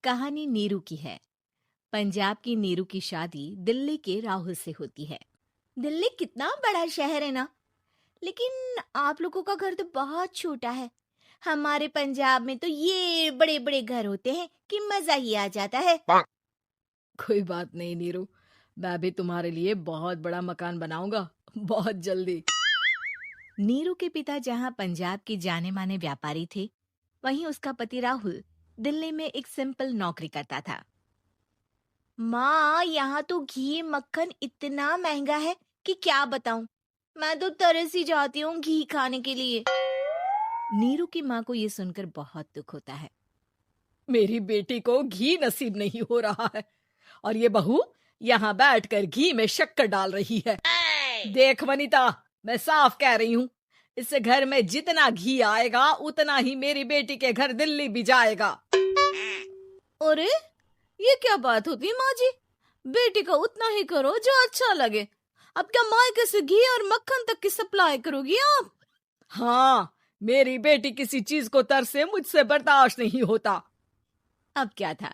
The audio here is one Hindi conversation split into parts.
कहानी नीरू की है। पंजाब की नीरू की शादी दिल्ली के राहुल से होती है। दिल्ली कितना बड़ा शहर है ना, लेकिन आप लोगों का घर तो बहुत छोटा है। हमारे पंजाब में तो ये बड़े बड़े घर होते हैं कि मजा ही आ जाता है। कोई बात नहीं नीरू, मैं भी तुम्हारे लिए बहुत बड़ा मकान बनाऊंगा बहुत जल्दी। नीरू के पिता जहाँ पंजाब के जाने माने व्यापारी थे, वहीं उसका पति राहुल दिल्ली में एक सिंपल नौकरी करता था। माँ, यहाँ तो घी मक्खन इतना महंगा है कि क्या बताऊं। मैं तो तरस ही जाती हूँ घी खाने के लिए। नीरू की माँ को ये सुनकर बहुत दुख होता है। मेरी बेटी को घी नसीब नहीं हो रहा है और ये बहू यहाँ बैठकर घी में शक्कर डाल रही है। देख वनिता, मैं साफ कह रही हूँ, इस घर में जितना घी आएगा उतना ही मेरी बेटी के घर दिल्ली भी जाएगा। अरे, ये क्या बात होती है माँ जी? बेटी का उतना ही करो जो अच्छा लगे। अब क्या मायके से घी और मक्खन तक की सप्लाई करोगी आप? हाँ, मेरी बेटी किसी चीज को तरसे मुझसे बर्दाश्त नहीं होता। अब क्या था,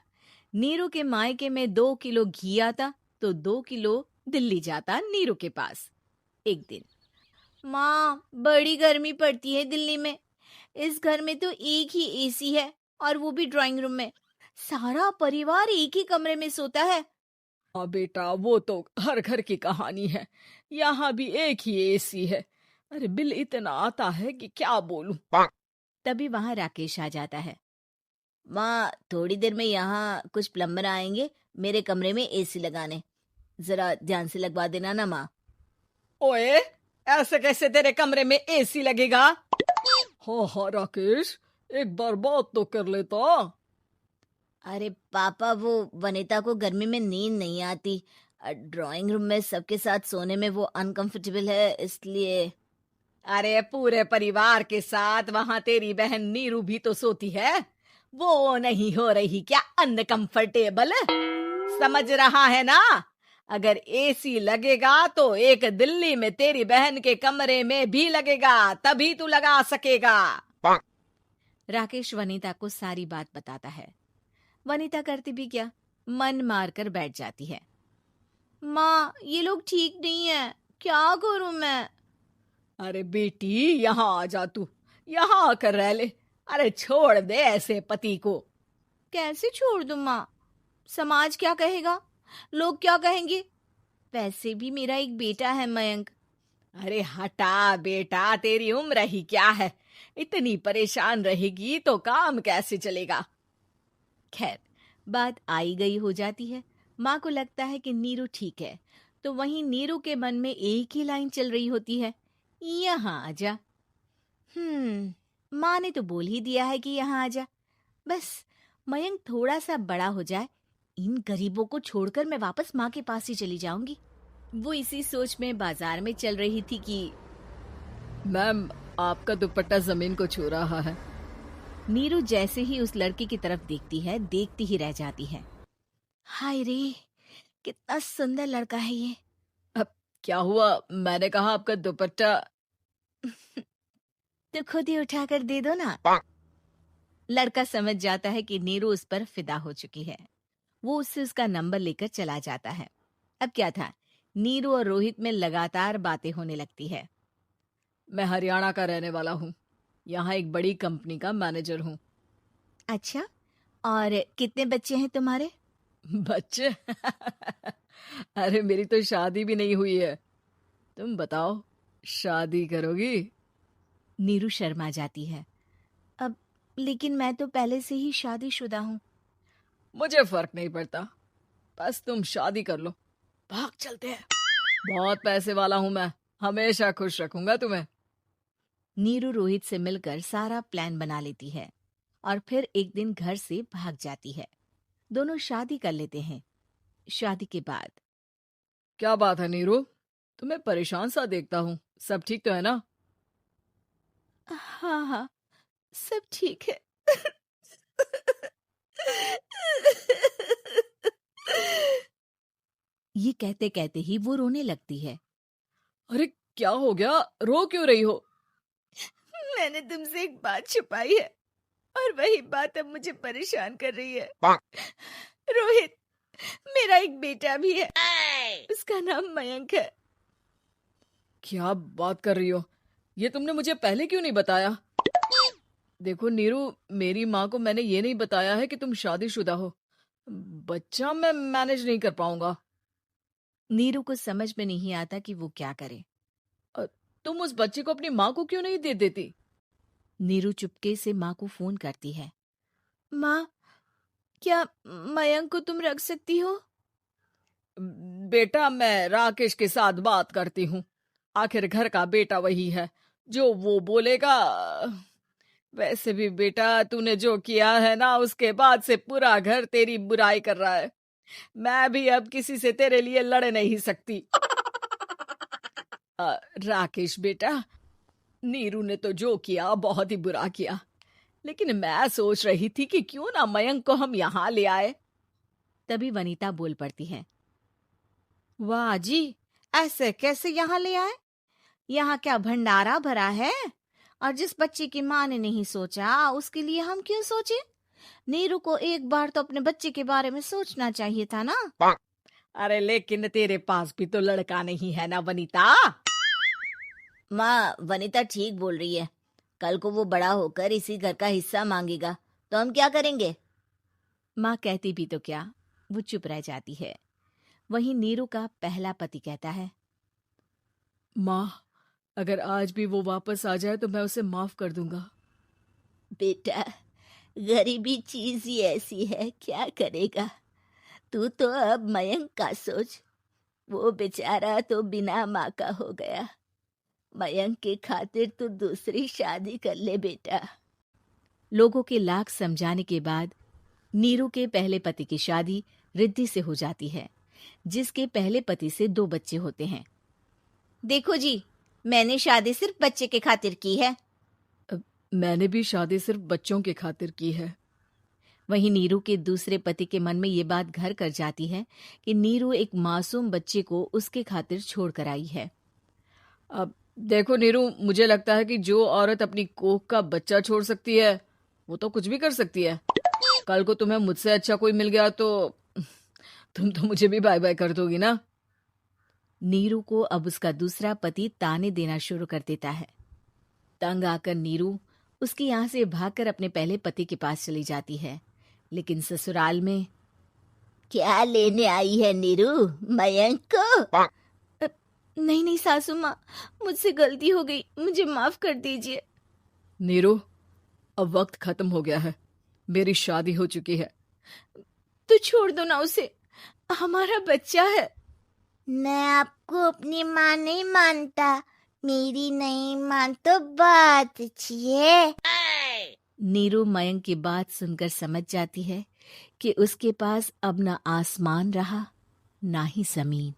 नीरू के मायके में 2 किलो घी आता तो 2 किलो दिल्ली जाता नीरू के पास। एक दिन, माँ, बड़ी गर्मी पड़ती है दिल्ली में। इस घर में तो एक ही एसी है और वो भी ड्राइंग रूम में। सारा परिवार एक ही कमरे में सोता है। हाँ बेटा, वो तो हर घर की कहानी है। यहाँ भी एक ही एसी है। अरे बिल इतना आता है कि क्या बोलूं। तभी वहां राकेश आ जाता है। माँ, थोड़ी देर में यहाँ कुछ प्लम्बर आएंगे मेरे कमरे में एसी लगाने। जरा ध्यान से लगवा देना ना माँ। ओए, ऐसे कैसे तेरे कमरे में एसी लगेगा? हाँ राकेश, एक बार बात तो कर लेता। अरे पापा, वो वनिता को गर्मी में नींद नहीं आती। ड्राइंग रूम में सबके साथ सोने में वो अनकंफर्टेबल है, इसलिए। अरे पूरे परिवार के साथ वहां तेरी बहन नीरू भी तो सोती है। वो नहीं हो रही क्या अनकंफर्टेबल? समझ रहा है ना? अगर एसी लगेगा तो एक दिल्ली में तेरी बहन के कमरे में भी लगेगा, तभी तू लगा सकेगा। राकेश वनिता को सारी बात बताता है। वनिता करती भी क्या, मन मार कर बैठ जाती है। माँ, ये लोग ठीक नहीं है, क्या करूं मैं? अरे बेटी, यहाँ आ जा, तू यहाँ आकर रह ले। अरे छोड़ दे ऐसे पति को। कैसे छोड़ दूं माँ? समाज क्या कहेगा, लोग क्या कहेंगे? वैसे भी मेरा एक बेटा है मयंक। अरे हटा बेटा, तेरी उम्र ही क्या है? इतनी परेशान रहेगी तो काम कैसे चलेगा? खैर, बात आई गई हो जाती है। माँ को लगता है कि नीरू ठीक है, तो वहीं नीरू के मन में एक ही लाइन चल रही होती है, यहाँ आजा। माँ ने तो बोल ही दिया है कि यहाँ आजा। बस मयंक थोड़ा सा बड़ा हो जाए, इन गरीबों को छोड़कर मैं वापस माँ के पास ही चली जाऊंगी। वो इसी सोच में बाजार में चल रही थी कि मैम, आपका दुपट्टा जमीन को छू रहा है। नीरू जैसे ही उस लड़के की तरफ देखती है, देखती ही रह जाती है। हाय रे, कितना सुंदर लड़का है ये। अब क्या हुआ? मैंने कहा आपका दुपट्टा। तो खुद ही उठाकर दे दो ना। लड़का समझ जाता है कि नीरू उस पर फिदा हो चुकी है। वो उससे उसका नंबर लेकर चला जाता है। अब क्या था, नीरू और रोहित में लगातार बातें होने लगती है। मैं हरियाणा का रहने वाला हूँ, यहाँ एक बड़ी कंपनी का मैनेजर हूँ। अच्छा, और कितने बच्चे हैं तुम्हारे? बच्चे? अरे मेरी तो शादी भी नहीं हुई है। तुम बताओ, शादी करोगी? नीरू शर्मा जाती है। अब लेकिन मैं तो पहले से ही शादीशुदा हूँ। मुझे फर्क नहीं पड़ता, बस तुम शादी कर लो। भाग चलते हैं, बहुत पैसे वाला हूं मैं, हमेशा खुश रखूंगा तुम्हें। नीरू रोहित से मिलकर सारा प्लान बना लेती है और फिर एक दिन घर से भाग जाती है। दोनों शादी कर लेते हैं। शादी के बाद, क्या बात है नीरू, तुम्हें परेशान सा देखता हूँ, सब ठीक तो है ना? हाँ हाँ, सब ठीक है। ये कहते कहते ही वो रोने लगती है। अरे क्या हो गया, रो क्यों रही हो? मैंने तुमसे एक बात छुपाई है और वही बात अब मुझे परेशान कर रही है। रोहित, मेरा एक बेटा भी है, उसका नाम मयंक है। क्या बात कर रही हो? ये तुमने मुझे पहले क्यों नहीं बताया? देखो नीरू, मेरी माँ को मैंने ये नहीं बताया है कि तुम शादीशुदा हो। बच्चा मैं मैनेज नहीं कर पाऊंगा। नीरू को समझ में नहीं आता कि वो क्या करे। अ, तुम उस बच्चे को अपनी माँ को क्यों नहीं दे देती? नीरू चुपके से माँ को फोन करती है। माँ, क्या मयंक को तुम रख सकती हो? बेटा, मैं राकेश के साथ बात करती हूँ। आखिर घर का बेटा वही है, जो वो बोलेगा। वैसे भी बेटा, तूने जो किया है ना, उसके बाद से पूरा घर तेरी बुराई कर रहा है। मैं भी अब किसी से तेरे लिए लड़ नहीं सकती। राकेश बेटा, नीरू ने तो जो किया बहुत ही बुरा किया, लेकिन मैं सोच रही थी कि क्यों ना मयंक को हम यहाँ ले आए। तभी वनीता बोल पड़ती है। वाह जी, ऐसे कैसे यहाँ ले आए? यहाँ क्या भंडारा भरा है? और जिस बच्चे की माँ ने नहीं सोचा, उसके लिए हम क्यों सोचे? नीरू को एक बार तो अपने बच्चे के बारे में सोचना चाहिए था ना। अरे लेकिन तेरे पास भी तो लड़का नहीं है ना वनीता। माँ, वनीता ठीक बोल रही है। कल को वो बड़ा होकर इसी घर का हिस्सा मांगेगा, तो हम क्या करेंगे? माँ कहती भी तो क्या, वो चुप रह जाती है। वहीं नीरू का पहला पति कहता है। माँ, अगर आज भी वो वापस आ जाए तो मैं उसे माफ कर दूंगा। बेटा, गरीबी चीज ही ऐसी है, क्या करेगा? तू तो अब मयंक का सोच। वो बेचारा तो बिना माँ का हो गया। मयंक के खातिर तू दूसरी शादी कर ले बेटा। लोगों के लाख समझाने के बाद नीरू के पहले पति की शादी रिद्धि से हो जाती है, जिसके पहले पति से 2 बच्चे होते हैं। देखो जी, मैंने शादी सिर्फ बच्चे के खातिर की है। मैंने भी शादी सिर्फ बच्चों के खातिर की है। वहीं नीरू के दूसरे पति के मन में ये बात घर कर जाती है कि नीरू एक मासूम बच्चे को उसके खातिर छोड़ कर आई है। अब देखो नीरू, मुझे लगता है कि जो औरत अपनी कोख का बच्चा छोड़ सकती है, वो तो कुछ भी कर सकती है। कल को तुम्हें मुझसे अच्छा कोई मिल गया तो तुम तो मुझे भी बाय बाय कर दोगी ना। नीरू को अब उसका दूसरा पति ताने देना शुरू कर देता है। तंग आकर नीरू उसके यहाँ से भागकर अपने पहले पति के पास चली जाती है, लेकिन ससुराल में क्या लेने आई है नीरू, मयंक को? नहीं नहीं सासू माँ, मुझसे गलती हो गई, मुझे माफ कर दीजिए। नीरू, अब वक्त खत्म हो गया है, मेरी शादी हो चुकी है। तो छोड़ दो ना उसे, हमारा बच्चा है। मैं आपको अपनी माँ नहीं मानता, मेरी नहीं मान तो बात अच्छी है। नीरू मयंक की बात सुनकर समझ जाती है कि उसके पास अब ना आसमान रहा, ना ही जमीन।